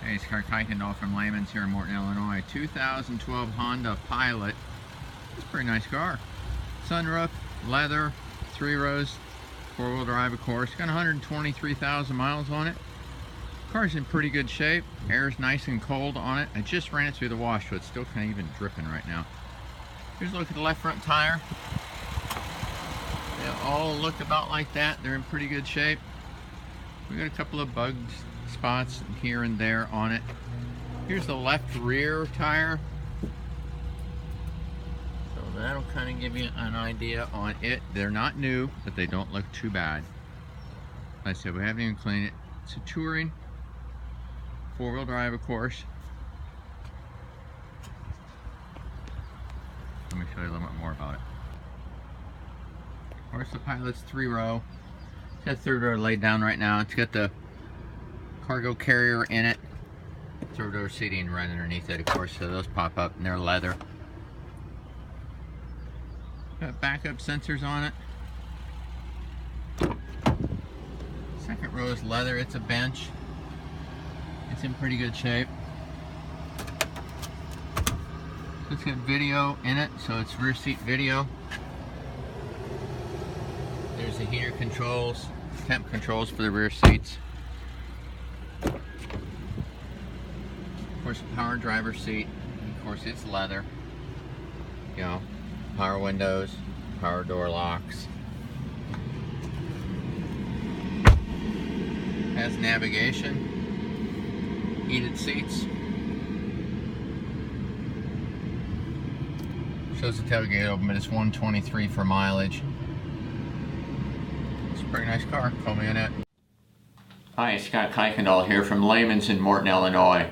Hey, it's Kuykendall from Layman's here in Morton, Illinois. 2012 Honda Pilot. It's a pretty nice car. Sunroof, leather, 3 rows, 4-wheel drive of course. Got 123,000 miles on it. Car's in pretty good shape. Air's nice and cold on it. I just ran it through the wash, so it's still kind of even dripping right now. Here's a look at the left front tire. They all look about like that. They're in pretty good shape. We got a couple of bug spots here and there on it. Here's the left rear tire. So that'll kind of give you an idea on it. They're not new, but they don't look too bad. Like I said, we haven't even cleaned it. It's a touring, 4-wheel drive of course. Let me show you a little bit more about it. Of course, the Pilot's 3-row. It's got 3rd row laid down right now. It's got the cargo carrier in it. 3rd row seating right underneath it, of course, so those pop up and they're leather. Got backup sensors on it. 2nd row is leather. It's a bench. It's in pretty good shape. It's got video in it, so it's rear seat video. There's the heater controls, temp controls for the rear seats. Of course, power driver's seat. Of course, it's leather. You know, power windows, power door locks. Has navigation, heated seats. Shows the tailgate open, but it's 123 for mileage. It's a pretty nice car. Call me on it. Hi, Scott Kuykendall here from Layman's in Morton, Illinois.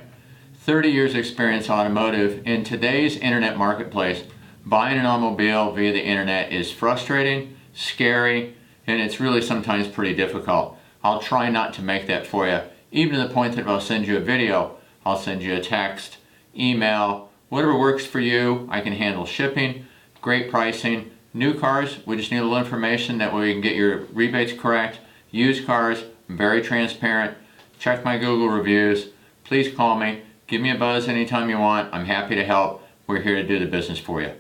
30 years experience automotive. In today's internet marketplace, buying an automobile via the internet is frustrating, scary, and it's really sometimes pretty difficult. I'll try not to make that for you. Even to the point that if I'll send you a video, I'll send you a text, email, whatever works for you. I can handle shipping, great pricing. New cars, we just need a little information that way we can get your rebates correct. Used cars, I'm very transparent. Check my Google reviews. Please call me. Give me a buzz anytime you want. I'm happy to help. We're here to do the business for you.